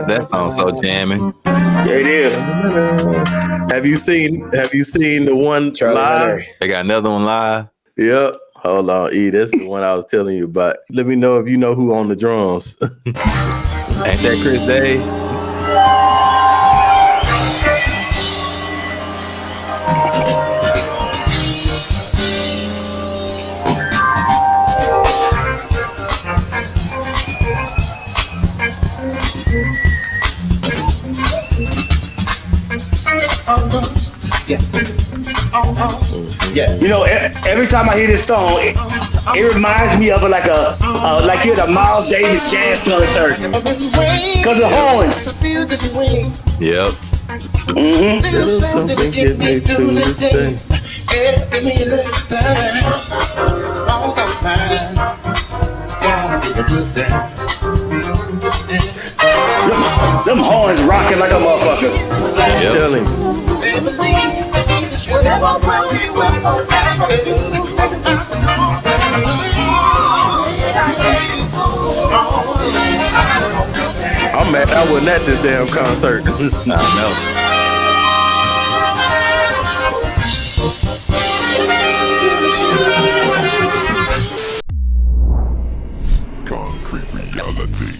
That sounds so jamming. It is. Have you seen the one live? They got another one live. Yep. Hold on, E. That's the one I was telling you about. Let me know if you know who on the drums. Ain't that Chris Day? Yeah. You know, every time I hear this song, it reminds me of like you're at a Miles Davis jazz concert. Because the horns. Yep. Mm-hmm. Little something get me through this thing. Give me a little time. Them horns rocking like a motherfucker. I'm telling you. I'm mad I wasn't at this damn concert. I know. Concrete reality.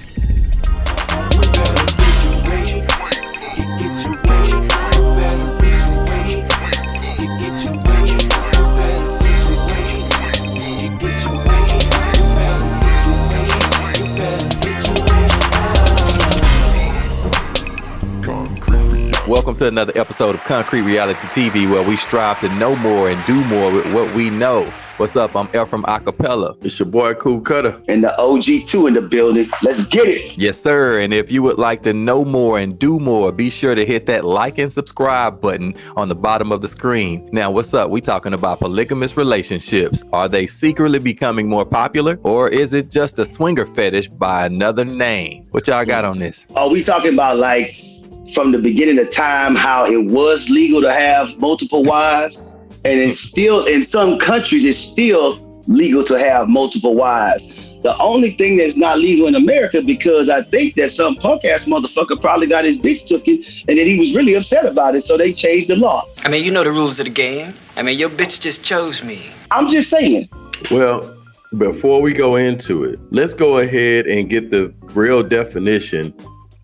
Welcome to another episode of Concrete Reality TV, where we strive to know more and do more with what we know. What's up? I'm Ephraim Acapella. It's your boy Cool Cutter. And the OG2 in the building. Let's get it. Yes, sir. And if you would like to know more and do more, be sure to hit that like and subscribe button on the bottom of the screen. Now, what's up? We talking about polygamous relationships. Are they secretly becoming more popular, or is it just a swinger fetish by another name? What y'all got on this? Are we talking about like from the beginning of time, how it was legal to have multiple wives, and it's still in some countries it's still legal to have multiple wives? The only thing that's not legal in America, because I think that some punk ass motherfucker probably got his bitch took it, and then he was really upset about it, so they changed the law. I mean, you know the rules of the game. I mean, your bitch just chose me. I'm just saying. Well, before we go into it, let's go ahead and get the real definition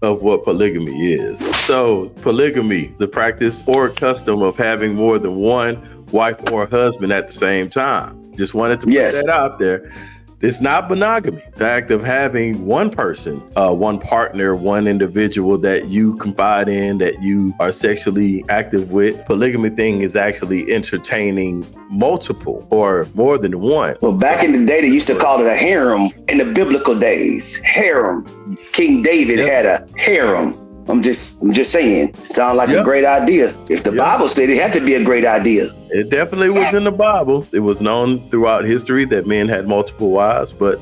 of what polygamy is. So polygamy, the practice or custom of having more than one wife or husband at the same time. Just wanted to put that out there. It's not monogamy. The act of having one person, one partner, one individual that you confide in, that you are sexually active with. Polygamy thing is actually entertaining multiple or more than one. Well, back in the day, they used to call it a harem in the biblical days. Harem. King David had a harem. I'm just saying, sound like a great idea. If the Bible said it had to be a great idea. It definitely was in the Bible. It was known throughout history that men had multiple wives, but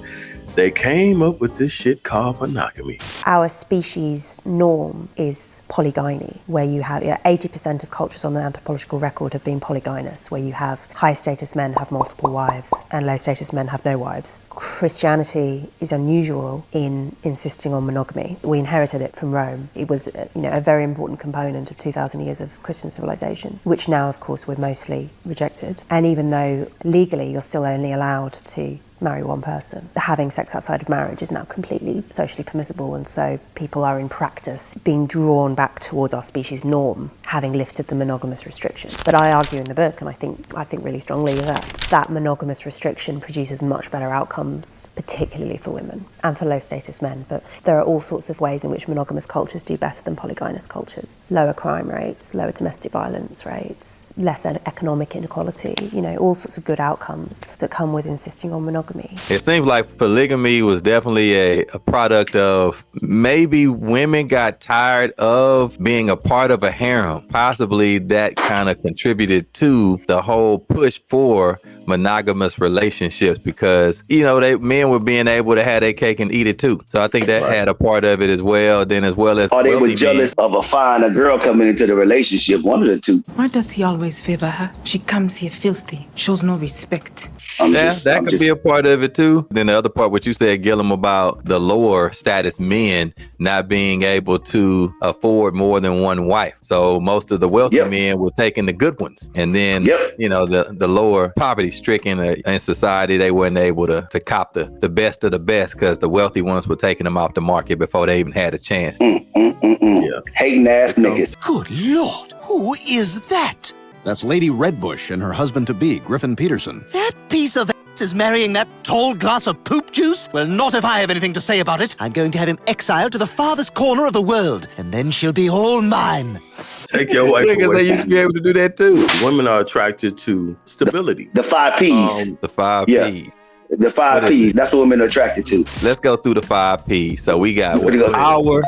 they came up with this shit called monogamy. Our species norm is polygyny, where you have 80% of cultures on the anthropological record have been polygynous, where you have high status men have multiple wives and low status men have no wives. Christianity is unusual in insisting on monogamy. We inherited it from Rome. It was a very important component of 2,000 years of Christian civilization, which now, of course, we're mostly rejected. And even though legally you're still only allowed to marry one person, having sex outside of marriage is now completely socially permissible, and so people are in practice being drawn back towards our species norm, having lifted the monogamous restriction. But I argue in the book, and I think really strongly, that monogamous restriction produces much better outcomes, particularly for women and for low status men. But there are all sorts of ways in which monogamous cultures do better than polygynous cultures. Lower crime rates, lower domestic violence rates, less economic inequality, all sorts of good outcomes that come with insisting on monogamy. It seems like polygamy was definitely a product of maybe women got tired of being a part of a harem. Possibly that kind of contributed to the whole push for monogamous relationships because, men were being able to have their cake and eat it too. So I think that had a part of it as well. Then as well as or they were wealthy jealous of a girl coming into the relationship, one of the two. Why does he always favor her? She comes here filthy, shows no respect. That could be a part of it too. Then the other part, what you said, Gillum, about the lower status men not being able to afford more than one wife. So most of the wealthy men were taking the good ones. And then, the lower poverty stricken in society, they weren't able to cop the best of the best because the wealthy ones were taking them off the market before they even had a chance. Hating ass niggas. Good Lord, who is that? That's Lady Redbush and her husband-to-be, Griffin Peterson. That piece of ass is marrying that tall glass of poop juice? Well, not if I have anything to say about it. I'm going to have him exiled to the farthest corner of the world, and then she'll be all mine. Take your wife away. They used to be able to do that too. Women are attracted to stability. The 5 Ps. The 5 Ps. The 5 Ps. That's what women are attracted to. Let's go through the 5 Ps. So we got power,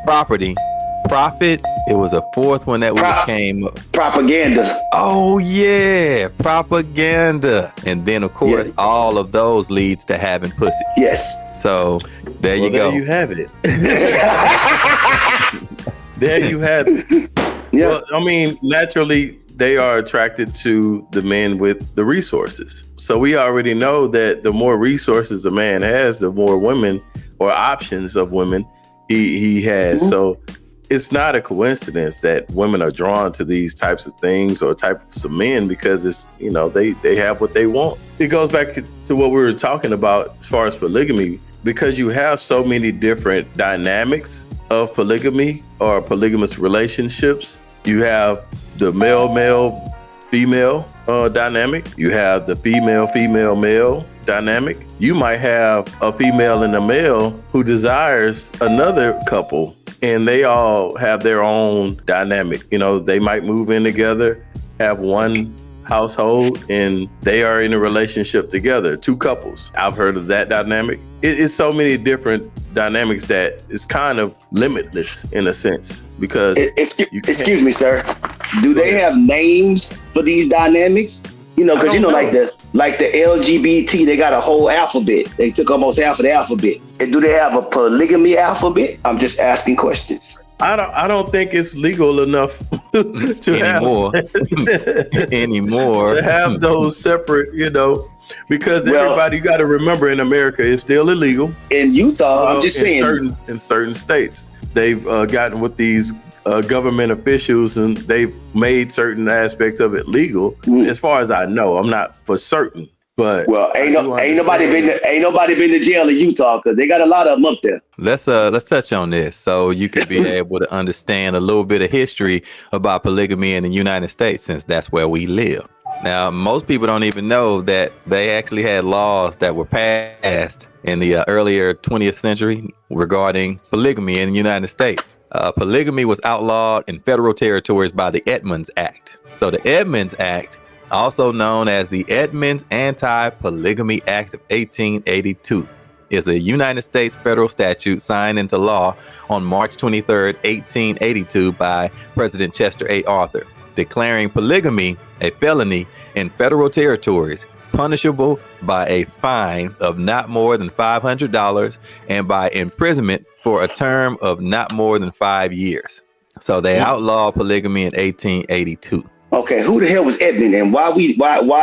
property, profit. It was a fourth one that came up. Propaganda. Oh yeah, propaganda. And then of course all of those leads to having pussy. Yes. So there you go. There you have it. There you have it. Yeah. Well, I mean, naturally they are attracted to the men with the resources. So we already know that the more resources a man has, the more women or options of women he has. Mm-hmm. So it's not a coincidence that women are drawn to these types of things or types of men because it's, they have what they want. It goes back to what we were talking about as far as polygamy, because you have so many different dynamics of polygamy or polygamous relationships. You have the male, female dynamic. You have the female, male dynamic. You might have a female and a male who desires another couple, and they all have their own dynamic. They might move in together, have one household, and they are in a relationship together, two couples. I've heard of that dynamic. It's so many different dynamics that it's kind of limitless in a sense because excuse me, sir. Do they have names for these dynamics? Because like the LGBT, they got a whole alphabet. They took almost half of the alphabet. And do they have a polygamy alphabet? I'm just asking questions. I don't think it's legal enough anymore to have those separate, because everybody, you got to remember, in America, it's still illegal. In Utah, I'm just saying. In certain states, they've gotten with these government officials and they've made certain aspects of it legal. As far as I know, I'm not for certain. But ain't nobody been to jail in Utah because they got a lot of them up there. Let's touch on this so you can be able to understand a little bit of history about polygamy in the United States, since that's where we live. Now, most people don't even know that they actually had laws that were passed in the earlier 20th century regarding polygamy in the United States. Polygamy was outlawed in federal territories by the Edmunds Act. So the Edmunds Act, also known as the Edmunds Anti-Polygamy Act of 1882, is a United States federal statute signed into law on March 23rd, 1882 by President Chester A. Arthur, declaring polygamy a felony in federal territories, punishable by a fine of not more than $500 and by imprisonment for a term of not more than 5 years. So they outlawed polygamy in 1882. Okay, who the hell was Edmund and why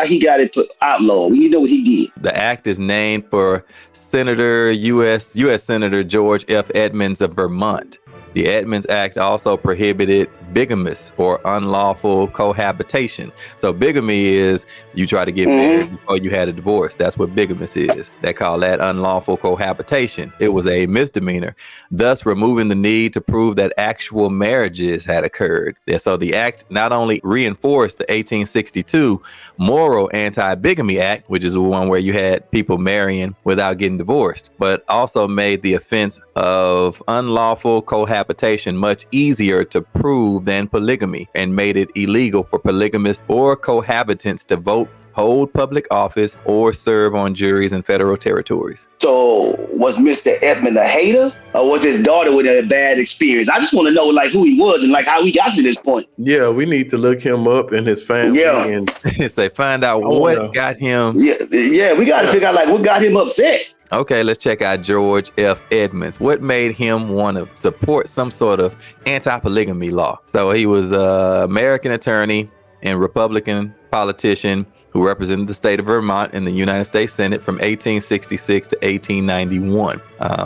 he got it put outlawed? You know what he did? The act is named for U.S. Senator George F. Edmunds of Vermont. The Edmunds Act also prohibited bigamous or unlawful cohabitation. So bigamy is you try to get married before you had a divorce. That's what bigamous is. They call that unlawful cohabitation. It was a misdemeanor, thus removing the need to prove that actual marriages had occurred. So the act not only reinforced the 1862 Moral Anti-Bigamy Act, which is the one where you had people marrying without getting divorced, but also made the offense of unlawful cohabitation much easier to prove than polygamy, and made it illegal for polygamists or cohabitants to vote, hold public office, or serve on juries in federal territories. So was Mr. Edmund a hater, or was his daughter with a bad experience? I just want to know like who he was and like how he got to this point. Yeah, we need to look him up and his family. Yeah. And say find out what got him. Yeah, we got to figure out like what got him upset. Okay, let's check out George F. Edmunds. What made him want to support some sort of anti-polygamy law? So he was an American attorney and Republican politician who represented the state of Vermont in the United States Senate from 1866 to 1891.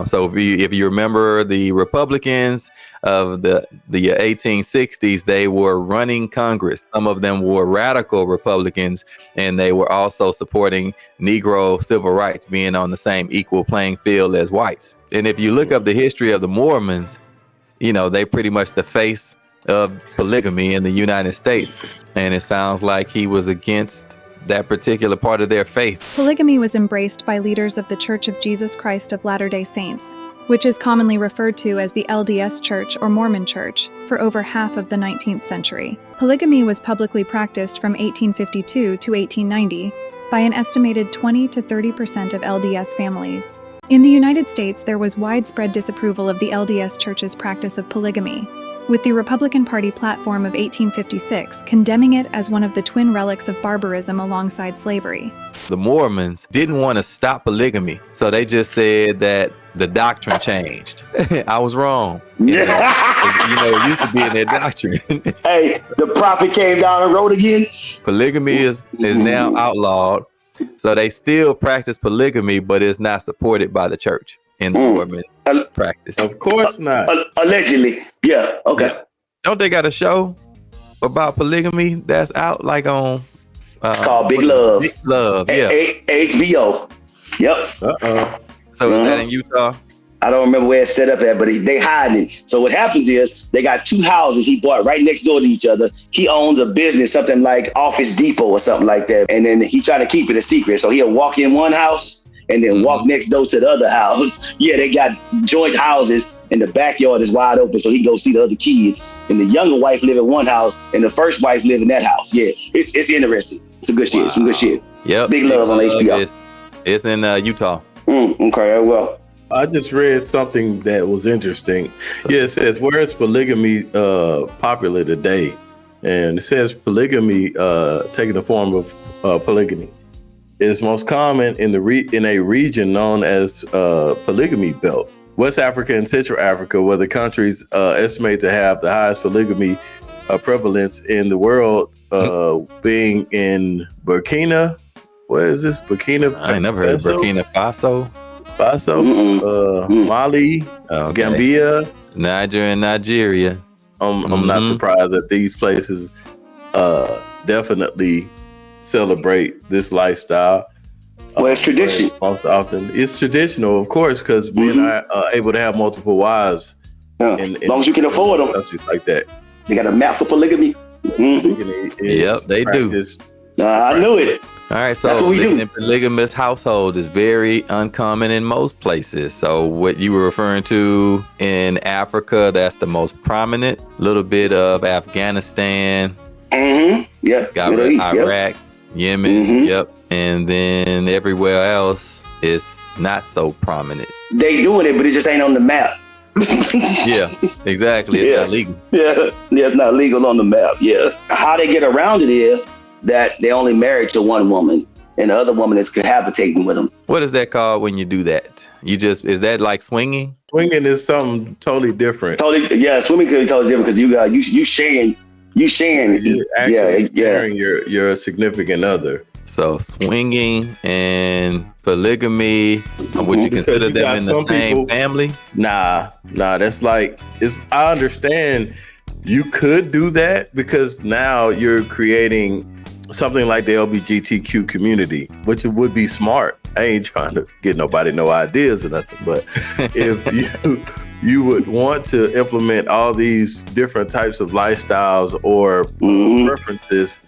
So if you remember the Republicans of the 1860s, they were running Congress. Some of them were radical Republicans, and they were also supporting Negro civil rights, being on the same equal playing field as whites. And if you look up the history of the Mormons, you know, they pretty much the face of polygamy in the United States. And it sounds like he was against that particular part of their faith. Polygamy was embraced by leaders of the Church of Jesus Christ of Latter-day Saints, which is commonly referred to as the LDS Church or Mormon Church, for over half of the 19th century. Polygamy was publicly practiced from 1852 to 1890 by an estimated 20 to 30% of LDS families. In the United States, there was widespread disapproval of the LDS Church's practice of polygamy, with the Republican Party platform of 1856 condemning it as one of the twin relics of barbarism alongside slavery. The Mormons didn't want to stop polygamy, so they just said that the doctrine changed. I was wrong. It used to be in their doctrine. Hey, the prophet came down the road again. Polygamy is now outlawed, so they still practice polygamy, but it's not supported by the church in the Mormon practice. Of course not. Allegedly. Yeah. Okay. Yeah. Don't they got a show about polygamy that's out like on it's called Big Love. Big Love, yeah. HBO. Yep. So is that in Utah? I don't remember where it's set up at, but they hiding it. So what happens is they got two houses he bought right next door to each other. He owns a business, something like Office Depot or something like that. And then he trying to keep it a secret. So he'll walk in one house and then walk next door to the other house. Yeah, they got joint houses and the backyard is wide open so he can go see the other kids. And the younger wife live in one house and the first wife live in that house. Yeah, it's interesting. It's a good shit. Some good shit. Yep. Big Love on HBO. It's in Utah. Okay, well. I just read something that was interesting. Yeah, it says, where is polygamy popular today? And it says polygamy taking the form of polygamy is most common in a region known as Polygamy Belt. West Africa and Central Africa, where the countries estimate to have the highest polygamy prevalence in the world, being in Burkina. What is this? Burkina Faso? I ain't never heard of Burkina Faso. Mali, Gambia, Niger and Nigeria. I'm not surprised that these places definitely celebrate this lifestyle. Well, it's tradition. Most often, it's traditional, of course, because men are able to have multiple wives. Yeah. As long as you can afford them, countries like that. They got a map for polygamy. Yep, they do. I knew it. All right, so that's what we do. In a polygamous household is very uncommon in most places. So what you were referring to in Africa, that's the most prominent. A little bit of Afghanistan. Yep. Got rid of Iraq, Yemen. Yep. And then everywhere else, it's not so prominent. They doing it, but it just ain't on the map. Yeah, exactly. It's not legal. Yeah, it's not legal on the map. Yeah. How they get around it is that they only married to one woman and the other woman is cohabitating with them. What is that called when you do that? Is that like swinging? Swinging is something totally different. Swimming could be totally different because you sharing. You're actually sharing your significant other. So swinging and polygamy, would you consider them in the same family? Nah, that's like, I understand you could do that because now you're creating something like the LGBTQ community, which would be smart. I ain't trying to get nobody no ideas or nothing, but if you would want to implement all these different types of lifestyles or preferences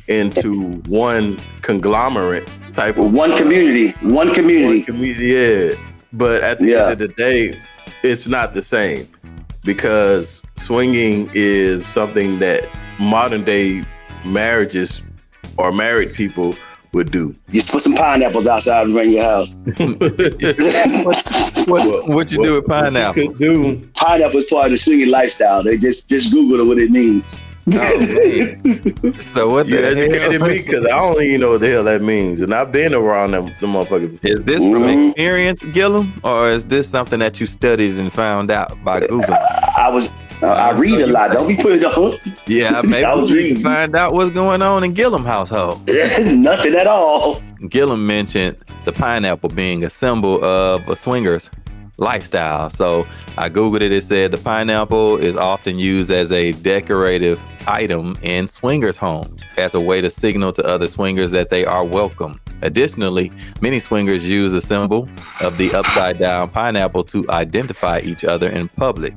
into one conglomerate type of one community. Yeah, but at the end of the day, it's not the same because swinging is something that modern day marriages or married people would do. Just put some pineapples outside and bring your house. What you do with pineapple? What you could do. Pineapple is part of the swinging lifestyle. They just Google what it means. Oh, man. So what You the educated hell? me because I don't even know what the hell that means, and I've been around them motherfuckers. Is this from experience, Gillum, or is this something that you studied and found out by Google? I read a lot. Don't be putting it on. Yeah, maybe we need to find out what's going on in Gillum household. Nothing at all. Gillum mentioned the pineapple being a symbol of a swinger's lifestyle. So I Googled it. It said the pineapple is often used as a decorative item in swingers' homes as a way to signal to other swingers that they are welcome. Additionally, many swingers use a symbol of the upside down pineapple to identify each other in public.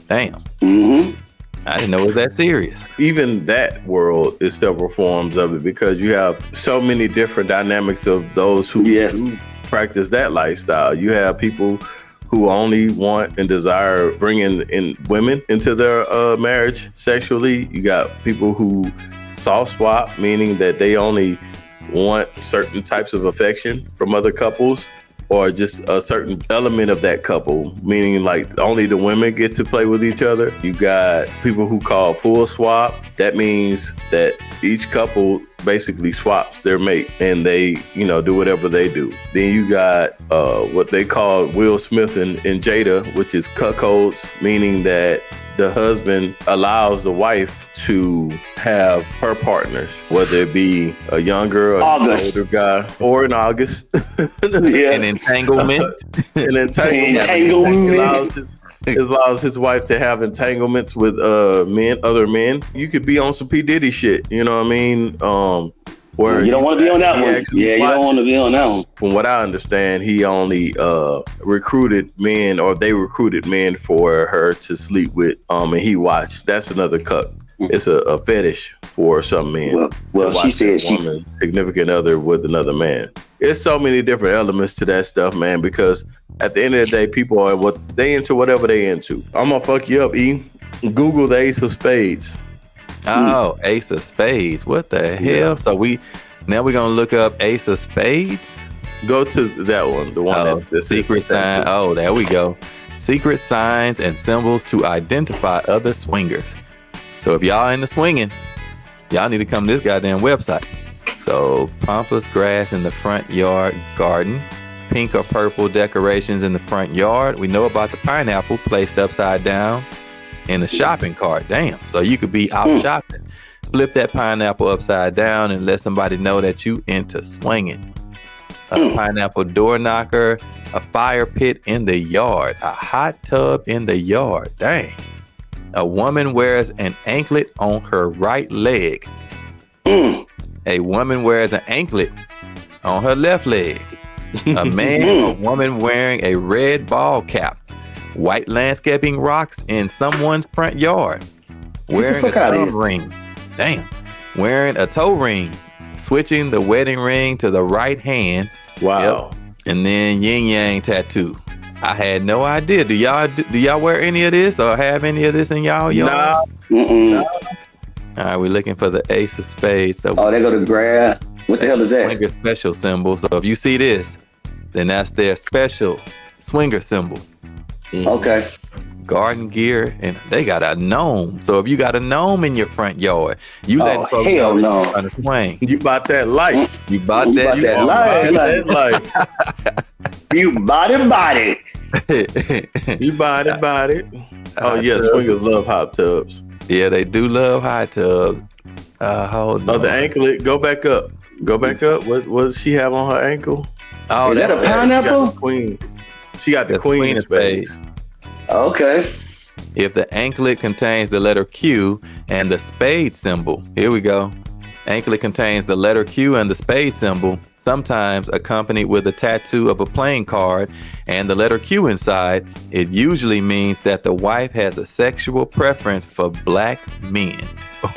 Damn. Mm-hmm. I didn't know it was that serious. Even that world is several forms of it because you have so many different dynamics of those who do practice that lifestyle. You have people who only want and desire bringing in women into their marriage sexually. You got people who soft swap, meaning that they only want certain types of affection from other couples or just a certain element of that couple, meaning like only the women get to play with each other. You got people who call full swap. That means that each couple basically swaps their mate and they, do whatever they do. Then you got what they call Will Smith and Jada, which is cuckolds, meaning that the husband allows the wife to have her partners, whether it be a younger or older guy, or in August. An entanglement. An entanglement. It allows his wife to have entanglements with other men. You could be on some P. Diddy shit, you know what I mean? Where you don't want to be on that one. Yeah, you don't want to be on that one. From what I understand, he only recruited men, or they recruited men for her to sleep with, and he watched. That's another cuck. It's a fetish for some men. Well, she said woman, significant other with another man. There's so many different elements to that stuff, man, because at the end of the day, people are they into whatever they into. I'm gonna fuck you up, E. Google the Ace of Spades. Oh, Ace of Spades. What the hell? So we're gonna look up Ace of Spades. Go to that one, the one that's secret sign. Oh, there we go. Secret signs and symbols to identify other swingers. So if y'all into swinging, y'all need to come to this goddamn website. So pampas grass in the front yard garden, pink or purple decorations in the front yard. We know about the pineapple placed upside down in a shopping cart. Damn. So you could be out shopping, flip that pineapple upside down and let somebody know that you into swinging. A pineapple door knocker, a fire pit in the yard, a hot tub in the yard. Dang. A woman wears an anklet on her right leg. A woman wears an anklet on her left leg. A man or woman wearing a red ball cap. White landscaping rocks in someone's front yard. Wearing a thumb ring. Damn. Wearing a toe ring. Switching the wedding ring to the right hand. Wow. Yep. And then yin yang tattoo. I had no idea. Do y'all wear any of this or have any of this in y'all yard? No. All right, we're looking for the Ace of Spades. So they go to grab. What the hell is that? Swinger special symbol. So if you see this, then that's their special swinger symbol. Okay. Garden gear, and they got a gnome. So if you got a gnome in your front yard, you let folks hell know no. on the swing. You bought that life. You bought that life. You bought it. You bought it. Oh yeah, swingers love hot tubs. Yeah, they do love hot tubs. Hold on. Oh, the anklet. Go back up. What does she have on her ankle? Oh, is that a pineapple? She got the queen of spades. Okay. If the anklet contains the letter Q and the spade symbol, here we go. Anklet contains the letter Q and the spade symbol, sometimes accompanied with a tattoo of a playing card and the letter Q inside. It usually means that the wife has a sexual preference for black men.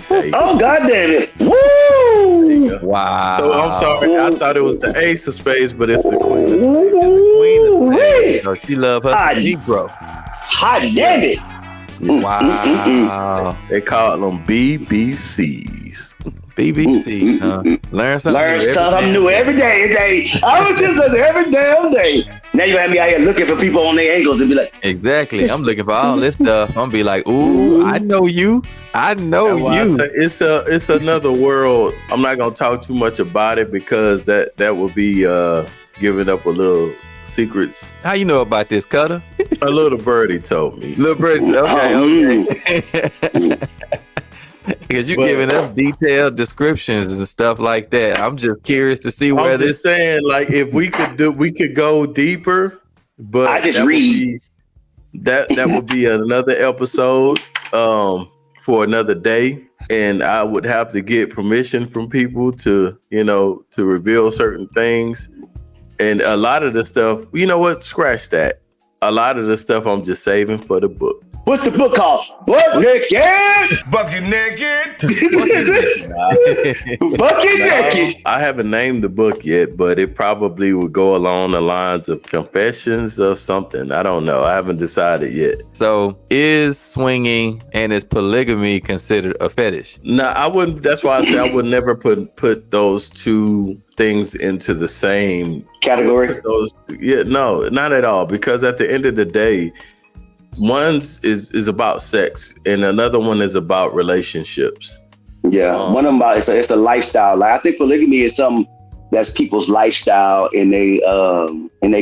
Oh, God damn it. Woo! Wow. So I'm sorry. I thought it was the Ace of Spades, but it's the Queen of Spades. The Queen of Spades. So she love her some Negro. Hot damn it. Wow. They call them BBCs. BBC, learn something new every day. I was just every damn day. Now you have me out here looking for people on their ankles and be like, exactly. I'm looking for all this stuff. I'm gonna be like, ooh, I know you. I know you. It's another world. I'm not gonna talk too much about it because that would be giving up a little secrets. How you know about this, Cutter? A little birdie told me. Little birdie. Okay. Because you're giving us detailed descriptions and stuff like that. I'm just curious to see where this. Saying, like, if we could go deeper, but I just read. That would be another episode for another day, and I would have to get permission from people to reveal certain things, and a lot of the stuff. You know what? Scratch that. A lot of the stuff I'm just saving for the book. What's the book called? Bucket naked. Bucket naked. Bucket naked. I haven't named the book yet, but it probably would go along the lines of confessions or something. I don't know. I haven't decided yet. So is swinging and is polygamy considered a fetish? No, I wouldn't. That's why I say I would never put those two things into the same category. No, not at all. Because at the end of the day, one is about sex and another one is about relationships. Yeah, one of them it's a lifestyle. Like I think polygamy is something that's people's lifestyle, and they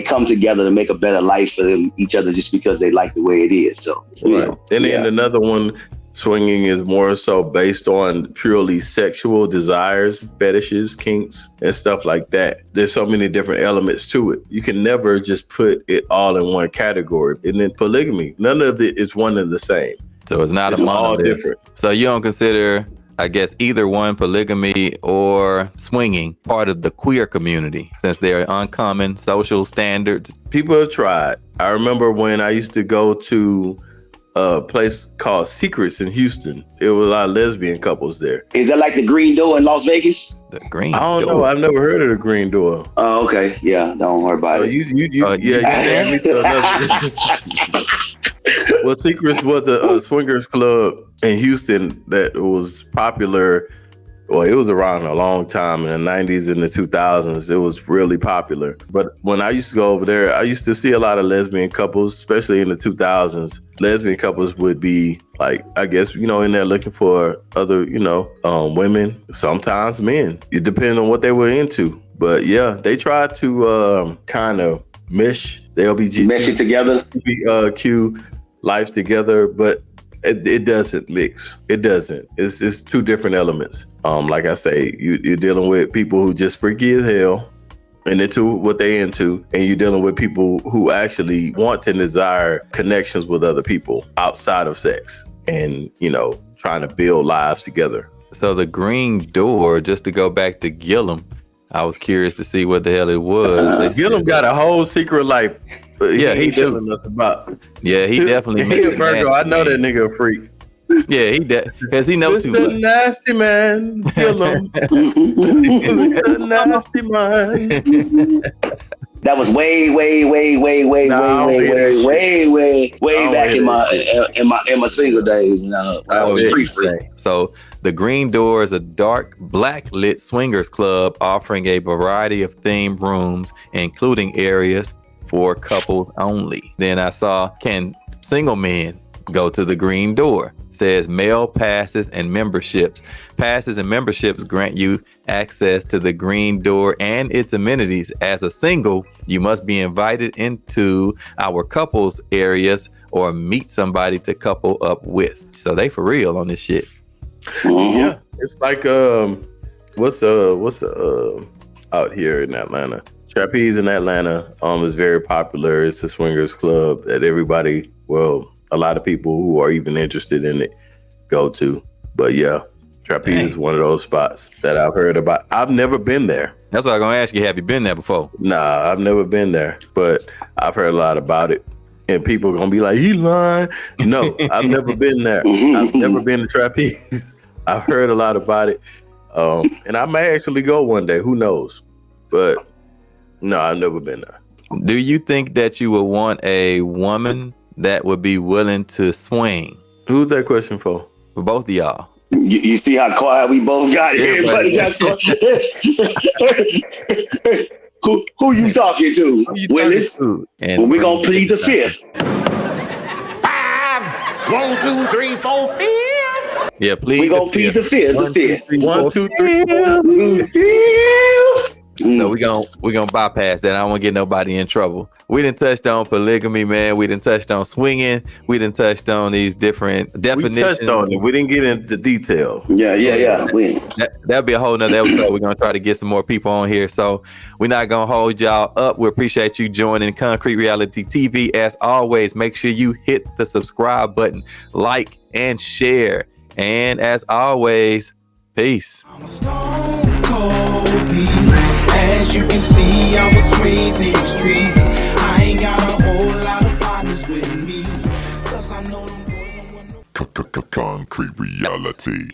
come together to make a better life for them each other just because they like the way it is. So right. And then another one, swinging, is more so based on purely sexual desires, fetishes, kinks, and stuff like that. There's so many different elements to it. You can never just put it all in one category. And then polygamy, none of it is one and the same. So it's not all different. So you don't consider, I guess, either one, polygamy or swinging, part of the queer community, since they're uncommon social standards? People have tried. I remember when I used to go to a place called Secrets in Houston. There was a lot of lesbian couples there. Is that like the Green Door in Las Vegas? The Green Door? I don't know. I've never heard of the Green Door. Oh, okay. Yeah, don't worry about it. Well, Secrets was a swingers club in Houston that was popular. Well, it was around a long time in the 90s and the 2000s. It was really popular. But when I used to go over there, I used to see a lot of lesbian couples, especially in the 2000s. Lesbian couples would be like, I guess, in there looking for other, women, sometimes men. It depends on what they were into. But yeah, they tried to kind of mesh the LBGT. Mesh it together. Q lives together, but it doesn't mix. It doesn't. It's two different elements. Like I say, you're dealing with people who just freaky as hell and into what they into, and you're dealing with people who actually want and desire connections with other people outside of sex and, trying to build lives together. So the Green Door, just to go back to Gillum, I was curious to see what the hell it was. Gillum got a whole secret life. Yeah, he telling us about. Yeah, he definitely. He a Virgo. I know that nigga a freak. Yeah, because he knows too much. Mr. Nasty Man, kill him. Mr. Nasty Man. That was way back in my single days. When I was free. So the Green Door is a dark, black lit swingers club offering a variety of themed rooms, including areas for couples only. Then I saw, can single men go to the Green Door? Says male passes and memberships. Passes and memberships grant you access to the Green Door and its amenities. As a single, you must be invited into our couples areas or meet somebody to couple up with. So they for real on this shit. Yeah, it's like what's out here in Atlanta? Trapeze in Atlanta is very popular. It's a swingers club that everybody, a lot of people who are even interested in it go to. But yeah, Trapeze is one of those spots that I've heard about. I've never been there. That's what I'm gonna ask you. Have you been there before? Nah, I've never been there, but I've heard a lot about it. And people are gonna be like, "He lying." No, I've never been there. I've never been to Trapeze. I've heard a lot about it, and I may actually go one day. Who knows? But no, I've never been there. Do you think that you would want a woman that would be willing to swing? Who's that question for? For both of y'all. You see how quiet we both got? Everybody got quiet. Who you talking to, Willis? And we're going to plead the fifth. 5, 1, 2, 3, 4, 5. Yeah, please. We're going to plead the fifth. The fifth. 1, 2, 3, 4. So we're gonna bypass that. I don't want to get nobody in trouble. We done touched on polygamy, man. We done touched on swinging. We done touched on these different definitions. We touched on it. We didn't get into detail. Yeah. That'll be a whole nother episode. We're gonna try to get some more people on here. So we're not gonna hold y'all up. We appreciate you joining Concrete Reality TV. As always, make sure you hit the subscribe button, like and share. And as always, peace. As you can see, I was raised in the streets. I ain't got a whole lot of partners with me, 'cause I know them boys. Concrete Reality.